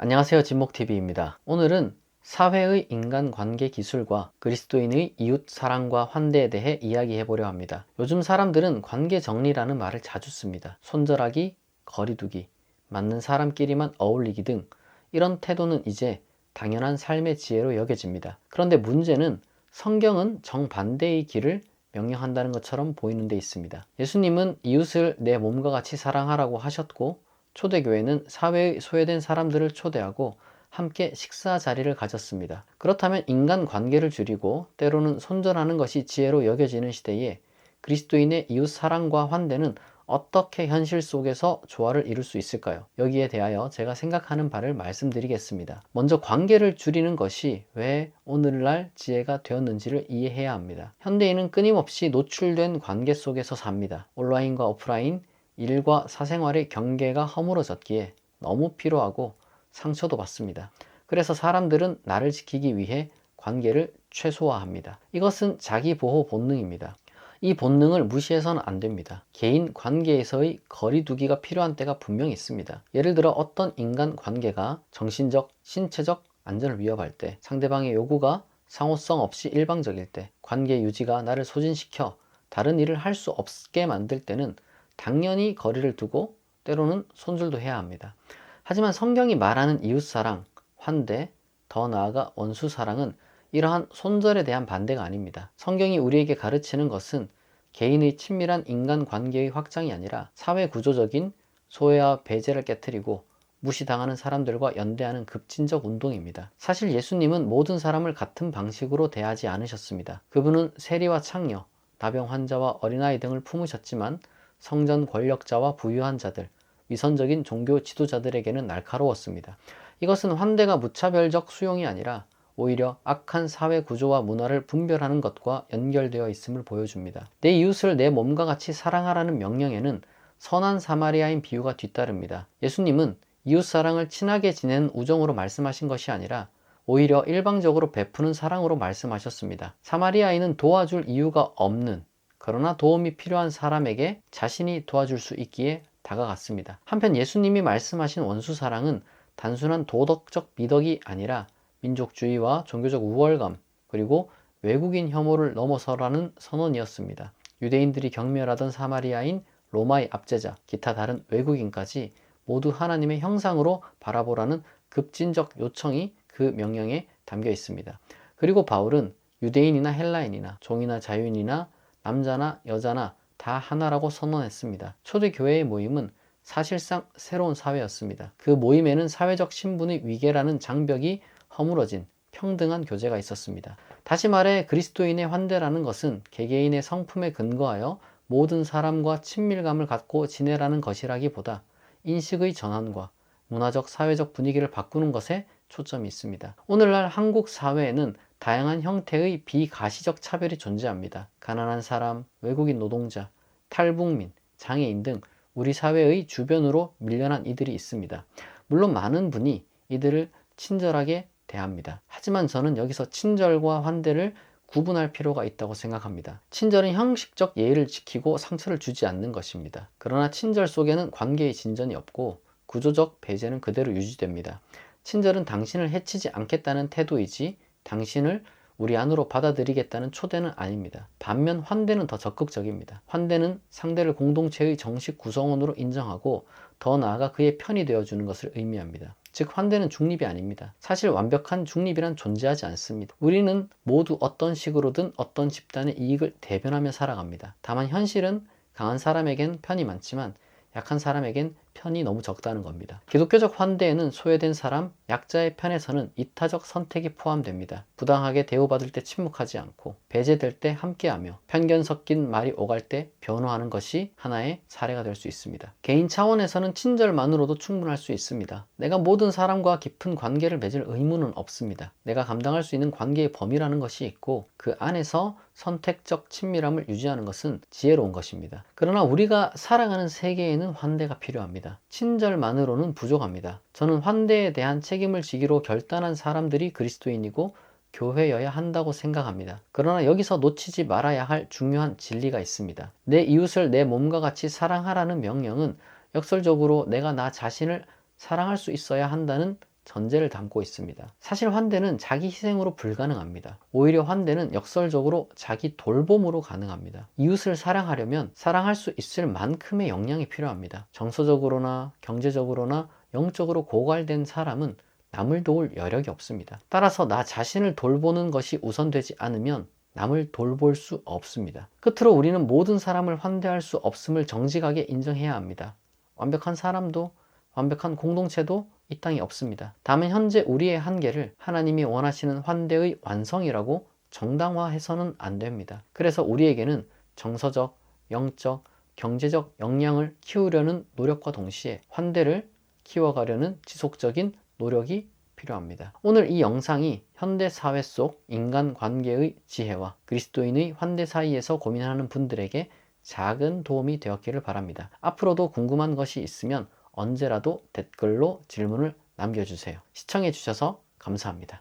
안녕하세요. 진목TV입니다. 오늘은 사회의 인간관계 기술과 그리스도인의 이웃 사랑과 환대에 대해 이야기해 보려 합니다. 요즘 사람들은 관계 정리라는 말을 자주 씁니다. 손절하기, 거리두기, 맞는 사람끼리만 어울리기 등 이런 태도는 이제 당연한 삶의 지혜로 여겨집니다. 그런데 문제는 성경은 정반대의 길을 명령한다는 것처럼 보이는 데 있습니다. 예수님은 이웃을 내 몸과 같이 사랑하라고 하셨고, 초대교회는 사회의 소외된 사람들을 초대하고 함께 식사 자리를 가졌습니다. 그렇다면 인간관계를 줄이고 때로는 손절하는 것이 지혜로 여겨지는 시대에 그리스도인의 이웃 사랑과 환대는 어떻게 현실 속에서 조화를 이룰 수 있을까요? 여기에 대하여 제가 생각하는 바를 말씀드리겠습니다. 먼저 관계를 줄이는 것이 왜 오늘날 지혜가 되었는지를 이해해야 합니다. 현대인은 끊임없이 노출된 관계 속에서 삽니다. 온라인과 오프라인, 일과 사생활의 경계가 허물어졌기에 너무 피로하고 상처도 받습니다. 그래서 사람들은 나를 지키기 위해 관계를 최소화합니다. 이것은 자기 보호 본능입니다. 이 본능을 무시해서는 안 됩니다. 개인 관계에서의 거리두기가 필요한 때가 분명히 있습니다. 예를 들어 어떤 인간 관계가 정신적, 신체적 안전을 위협할 때, 상대방의 요구가 상호성 없이 일방적일 때, 관계 유지가 나를 소진시켜 다른 일을 할 수 없게 만들 때는 당연히 거리를 두고 때로는 손절도 해야 합니다. 하지만 성경이 말하는 이웃사랑, 환대, 더 나아가 원수사랑은 이러한 손절에 대한 반대가 아닙니다. 성경이 우리에게 가르치는 것은 개인의 친밀한 인간관계의 확장이 아니라 사회구조적인 소외와 배제를 깨트리고 무시당하는 사람들과 연대하는 급진적 운동입니다. 사실 예수님은 모든 사람을 같은 방식으로 대하지 않으셨습니다. 그분은 세리와 창녀, 나병 환자와 어린아이 등을 품으셨지만 성전 권력자와 부유한 자들, 위선적인 종교 지도자들에게는 날카로웠습니다. 이것은 환대가 무차별적 수용이 아니라 오히려 악한 사회 구조와 문화를 분별하는 것과 연결되어 있음을 보여줍니다. 내 이웃을 내 몸과 같이 사랑하라는 명령에는 선한 사마리아인 비유가 뒤따릅니다. 예수님은 이웃 사랑을 친하게 지내는 우정으로 말씀하신 것이 아니라 오히려 일방적으로 베푸는 사랑으로 말씀하셨습니다. 사마리아인은 도와줄 이유가 없는, 그러나 도움이 필요한 사람에게 자신이 도와줄 수 있기에 다가갔습니다. 한편 예수님이 말씀하신 원수사랑은 단순한 도덕적 미덕이 아니라 민족주의와 종교적 우월감, 그리고 외국인 혐오를 넘어서라는 선언이었습니다. 유대인들이 경멸하던 사마리아인, 로마의 압제자, 기타 다른 외국인까지 모두 하나님의 형상으로 바라보라는 급진적 요청이 그 명령에 담겨 있습니다. 그리고 바울은 유대인이나 헬라인이나 종이나 자유인이나 남자나 여자나 다 하나라고 선언했습니다. 초대교회의 모임은 사실상 새로운 사회였습니다. 그 모임에는 사회적 신분의 위계라는 장벽이 허물어진 평등한 교제가 있었습니다. 다시 말해 그리스도인의 환대라는 것은 개개인의 성품에 근거하여 모든 사람과 친밀감을 갖고 지내라는 것이라기보다 인식의 전환과 문화적 사회적 분위기를 바꾸는 것에 초점이 있습니다. 오늘날 한국 사회에는 다양한 형태의 비가시적 차별이 존재합니다. 가난한 사람, 외국인 노동자, 탈북민, 장애인 등 우리 사회의 주변으로 밀려난 이들이 있습니다. 물론 많은 분이 이들을 친절하게 대합니다. 하지만 저는 여기서 친절과 환대를 구분할 필요가 있다고 생각합니다. 친절은 형식적 예의를 지키고 상처를 주지 않는 것입니다. 그러나 친절 속에는 관계의 진전이 없고 구조적 배제는 그대로 유지됩니다. 친절은 당신을 해치지 않겠다는 태도이지 당신을 우리 안으로 받아들이겠다는 초대는 아닙니다. 반면 환대는 더 적극적입니다. 환대는 상대를 공동체의 정식 구성원으로 인정하고 더 나아가 그의 편이 되어주는 것을 의미합니다. 즉 환대는 중립이 아닙니다. 사실 완벽한 중립이란 존재하지 않습니다. 우리는 모두 어떤 식으로든 어떤 집단의 이익을 대변하며 살아갑니다. 다만 현실은 강한 사람에겐 편이 많지만 약한 사람에겐 편이 너무 적다는 겁니다. 기독교적 환대에는 소외된 사람, 약자의 편에서는 이타적 선택이 포함됩니다. 부당하게 대우받을 때 침묵하지 않고, 배제될 때 함께하며, 편견 섞인 말이 오갈 때 변호하는 것이 하나의 사례가 될 수 있습니다. 개인 차원에서는 친절만으로도 충분할 수 있습니다. 내가 모든 사람과 깊은 관계를 맺을 의무는 없습니다. 내가 감당할 수 있는 관계의 범위라는 것이 있고 그 안에서 선택적 친밀함을 유지하는 것은 지혜로운 것입니다. 그러나 우리가 살아가는 세계에는 환대가 필요합니다. 친절만으로는 부족합니다. 저는 환대에 대한 책임을 지기로 결단한 사람들이 그리스도인이고 교회여야 한다고 생각합니다. 그러나 여기서 놓치지 말아야 할 중요한 진리가 있습니다. 내 이웃을 내 몸과 같이 사랑하라는 명령은 역설적으로 내가 나 자신을 사랑할 수 있어야 한다는 전제를 담고 있습니다. 사실 환대는 자기 희생으로 불가능합니다. 오히려 환대는 역설적으로 자기 돌봄으로 가능합니다. 이웃을 사랑하려면 사랑할 수 있을 만큼의 역량이 필요합니다. 정서적으로나 경제적으로나 영적으로 고갈된 사람은 남을 도울 여력이 없습니다. 따라서 나 자신을 돌보는 것이 우선되지 않으면 남을 돌볼 수 없습니다. 끝으로 우리는 모든 사람을 환대할 수 없음을 정직하게 인정해야 합니다. 완벽한 사람도 완벽한 공동체도 이 땅에 없습니다. 다만 현재 우리의 한계를 하나님이 원하시는 환대의 완성이라고 정당화해서는 안 됩니다. 그래서 우리에게는 정서적, 영적, 경제적 역량을 키우려는 노력과 동시에 환대를 키워가려는 지속적인 노력이 필요합니다. 오늘 이 영상이 현대 사회 속 인간관계의 지혜와 그리스도인의 환대 사이에서 고민하는 분들에게 작은 도움이 되었기를 바랍니다. 앞으로도 궁금한 것이 있으면 언제라도 댓글로 질문을 남겨주세요. 시청해주셔서 감사합니다.